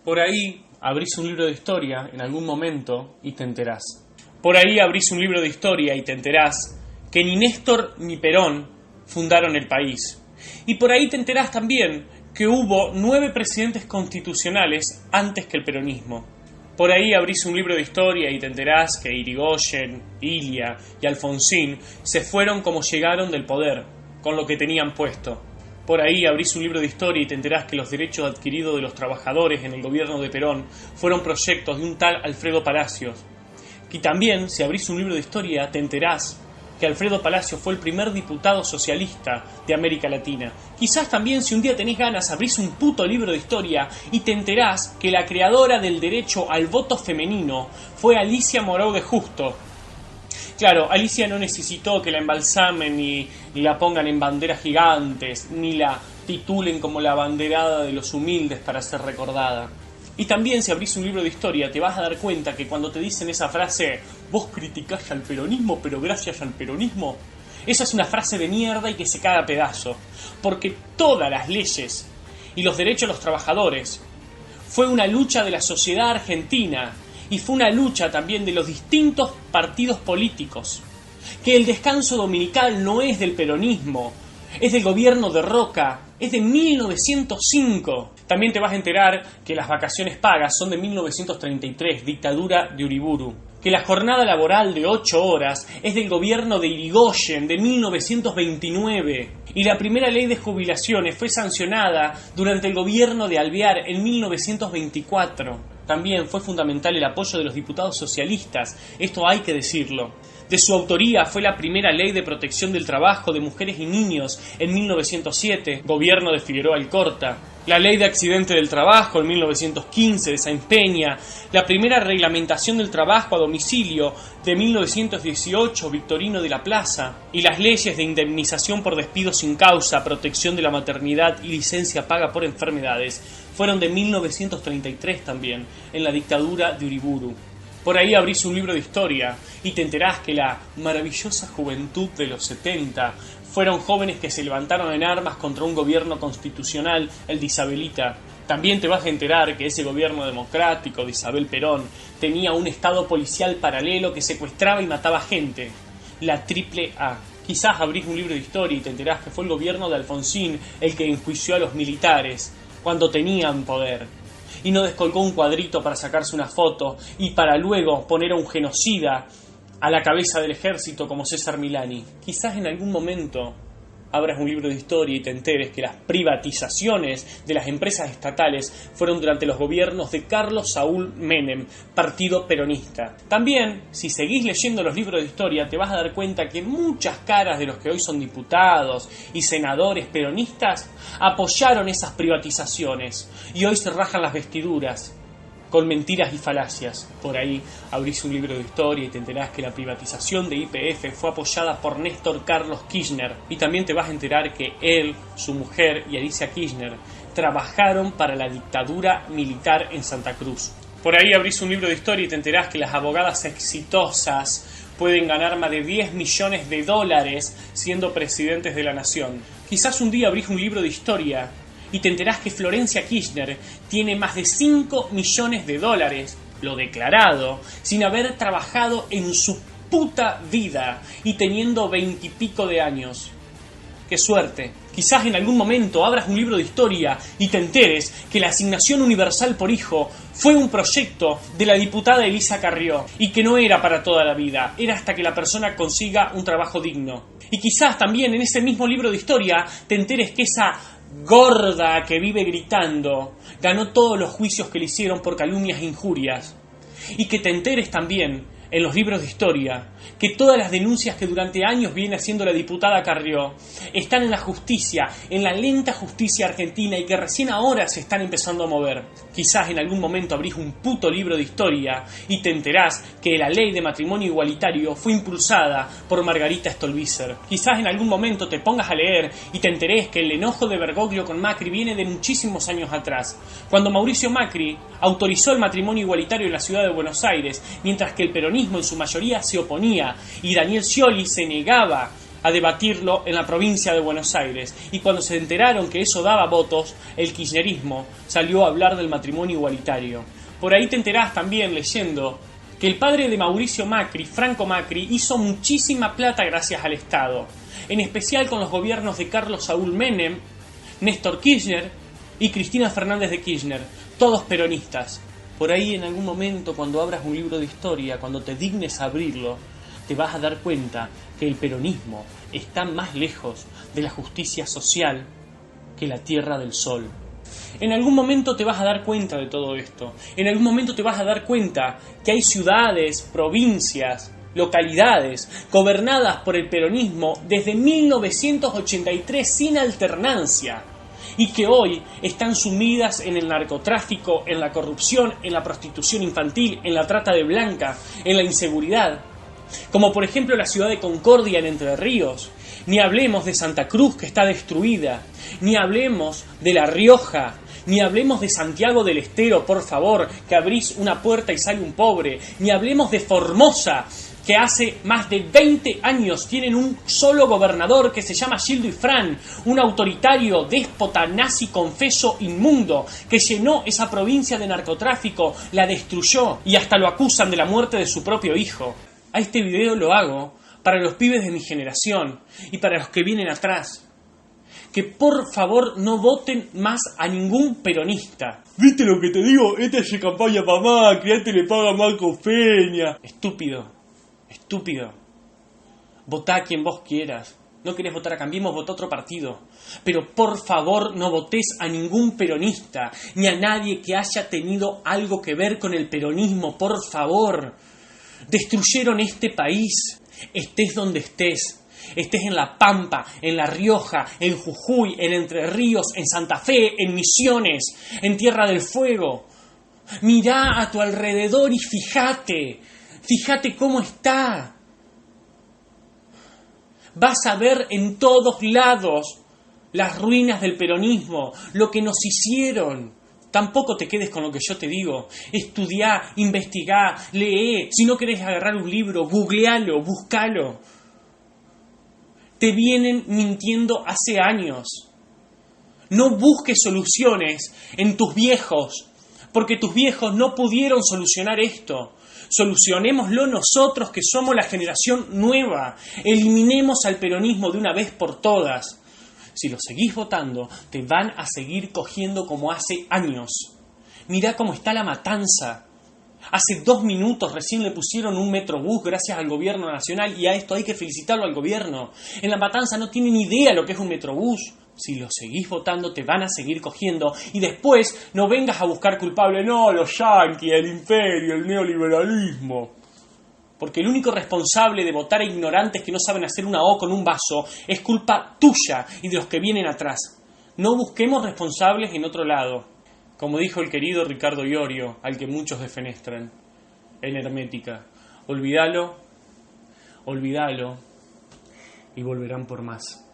Por ahí abrís un libro de historia en algún momento y te enterás. Por ahí abrís un libro de historia y te enterás que ni Néstor ni Perón fundaron el país. Y por ahí te enterás también que hubo 9 presidentes constitucionales antes que el peronismo. Por ahí abrís un libro de historia y te enterás que Irigoyen, Ilia y Alfonsín se fueron como llegaron del poder, con lo que tenían puesto. Por ahí abrís un libro de historia y te enterás que los derechos adquiridos de los trabajadores en el gobierno de Perón fueron proyectos de un tal Alfredo Palacios. Y también, si abrís un libro de historia, te enterás que Alfredo Palacios fue el primer diputado socialista de América Latina. Quizás también, si un día tenés ganas, abrís un puto libro de historia y te enterás que la creadora del derecho al voto femenino fue Alicia Moreau de Justo. Claro, Alicia no necesitó que la embalsamen ni la pongan en banderas gigantes, ni la titulen como la abanderada de los humildes para ser recordada. Y también, si abrís un libro de historia, te vas a dar cuenta que cuando te dicen esa frase, vos criticás al peronismo, pero gracias al peronismo, esa es una frase de mierda y que se cae a pedazos. Porque todas las leyes y los derechos de los trabajadores fue una lucha de la sociedad argentina y fue una lucha también de los distintos partidos políticos. Que el descanso dominical no es del peronismo, es del gobierno de Roca, es de 1905. También te vas a enterar que las vacaciones pagas son de 1933, dictadura de Uriburu. Que la jornada laboral de 8 horas es del gobierno de Irigoyen, de 1929. Y la primera ley de jubilaciones fue sancionada durante el gobierno de Alvear en 1924. También fue fundamental el apoyo de los diputados socialistas, esto hay que decirlo. De su autoría fue la primera ley de protección del trabajo de mujeres y niños en 1907, gobierno de Figueroa Alcorta. La ley de accidente del trabajo en 1915 de Sáenz Peña, la primera reglamentación del trabajo a domicilio de 1918, Victorino de la Plaza, y las leyes de indemnización por despido sin causa, protección de la maternidad y licencia paga por enfermedades fueron de 1933 también, en la dictadura de Uriburu. Por ahí abrís un libro de historia y te enterás que la maravillosa juventud de los 70 fueron jóvenes que se levantaron en armas contra un gobierno constitucional, el de Isabelita. También te vas a enterar que ese gobierno democrático de Isabel Perón tenía un estado policial paralelo que secuestraba y mataba gente, la AAA. Quizás abrís un libro de historia y te enterás que fue el gobierno de Alfonsín el que enjuició a los militares cuando tenían poder y no descolgó un cuadrito para sacarse una foto y para luego poner a un genocida a la cabeza del ejército como César Milani. Quizás en algún momento abras un libro de historia y te enteres que las privatizaciones de las empresas estatales fueron durante los gobiernos de Carlos Saúl Menem, partido peronista. También, si seguís leyendo los libros de historia, te vas a dar cuenta que muchas caras de los que hoy son diputados y senadores peronistas apoyaron esas privatizaciones y hoy se rajan las vestiduras con mentiras y falacias. Por ahí abrís un libro de historia y te enterás que la privatización de YPF fue apoyada por Néstor Carlos Kirchner. Y también te vas a enterar que él, su mujer y Alicia Kirchner trabajaron para la dictadura militar en Santa Cruz. Por ahí abrís un libro de historia y te enterás que las abogadas exitosas pueden ganar más de 10 millones de dólares siendo presidentes de la nación. Quizás un día abrís un libro de historia y te enterás que Florencia Kirchner tiene más de 5 millones de dólares, lo declarado, sin haber trabajado en su puta vida y teniendo 20 y pico de años. ¡Qué suerte! Quizás en algún momento abras un libro de historia y te enteres que la asignación universal por hijo fue un proyecto de la diputada Elisa Carrió y que no era para toda la vida, era hasta que la persona consiga un trabajo digno. Y quizás también en ese mismo libro de historia te enteres que esa gorda que vive gritando ganó todos los juicios que le hicieron por calumnias e injurias. Y que te enteres también en los libros de historia que todas las denuncias que durante años viene haciendo la diputada Carrió están en la justicia, en la lenta justicia argentina y que recién ahora se están empezando a mover. Quizás en algún momento abrís un puto libro de historia y te enterás que la ley de matrimonio igualitario fue impulsada por Margarita Stolbizer. Quizás en algún momento te pongas a leer y te enterés que el enojo de Bergoglio con Macri viene de muchísimos años atrás, cuando Mauricio Macri autorizó el matrimonio igualitario en la ciudad de Buenos Aires, mientras que el peronismo en su mayoría se oponía y Daniel Scioli se negaba a debatirlo en la provincia de Buenos Aires. Y cuando se enteraron que eso daba votos, el kirchnerismo salió a hablar del matrimonio igualitario. Por ahí te enterás también leyendo que el padre de Mauricio Macri, Franco Macri, hizo muchísima plata gracias al Estado, en especial con los gobiernos de Carlos Saúl Menem, Néstor Kirchner y Cristina Fernández de Kirchner, todos peronistas. Por ahí en algún momento, cuando abras un libro de historia, cuando te dignes a abrirlo, te vas a dar cuenta que el peronismo está más lejos de la justicia social que la Tierra del Sol. En algún momento te vas a dar cuenta de todo esto. En algún momento te vas a dar cuenta que hay ciudades, provincias, localidades gobernadas por el peronismo desde 1983 sin alternancia y que hoy están sumidas en el narcotráfico, en la corrupción, en la prostitución infantil, en la trata de blancas, en la inseguridad. Como por ejemplo la ciudad de Concordia en Entre Ríos. Ni hablemos de Santa Cruz, que está destruida. Ni hablemos de La Rioja. Ni hablemos de Santiago del Estero, por favor, que abrís una puerta y sale un pobre. Ni hablemos de Formosa, que hace más de 20 años tienen un solo gobernador que se llama Gildo Ifrán, un autoritario, déspota, nazi, confeso, inmundo, que llenó esa provincia de narcotráfico, la destruyó y hasta lo acusan de la muerte de su propio hijo. A este video lo hago para los pibes de mi generación y para los que vienen atrás. Que por favor no voten más a ningún peronista. ¿Viste lo que te digo? Esta es campaña para Macri, a este le paga Marco Peña. Estúpido, estúpido. Votá a quien vos quieras. No querés votar a Cambiemos, votá a otro partido. Pero por favor no votés a ningún peronista, ni a nadie que haya tenido algo que ver con el peronismo, por favor. Destruyeron este país, estés donde estés. Estés en La Pampa, en La Rioja, en Jujuy, en Entre Ríos, en Santa Fe, en Misiones, en Tierra del Fuego. Mirá a tu alrededor y fíjate cómo está. Vas a ver en todos lados las ruinas del peronismo, lo que nos hicieron. Tampoco te quedes con lo que yo te digo. Estudiá, investigá, lee. Si no querés agarrar un libro, googlealo, buscalo. Te vienen mintiendo hace años. No busques soluciones en tus viejos, porque tus viejos no pudieron solucionar esto. Solucionémoslo nosotros, que somos la generación nueva. Eliminemos al peronismo de una vez por todas. Si lo seguís votando, te van a seguir cogiendo como hace años. Mirá cómo está La Matanza. Hace 2 minutos recién le pusieron un metrobús gracias al gobierno nacional y a esto hay que felicitarlo al gobierno. En La Matanza no tienen ni idea lo que es un metrobús. Si lo seguís votando te van a seguir cogiendo y después no vengas a buscar culpable. No, los yanquis, el imperio, el neoliberalismo. Porque el único responsable de votar a ignorantes que no saben hacer una O con un vaso es culpa tuya y de los que vienen atrás. No busquemos responsables en otro lado. Como dijo el querido Ricardo Iorio, al que muchos defenestran, en Hermética, olvídalo y volverán por más.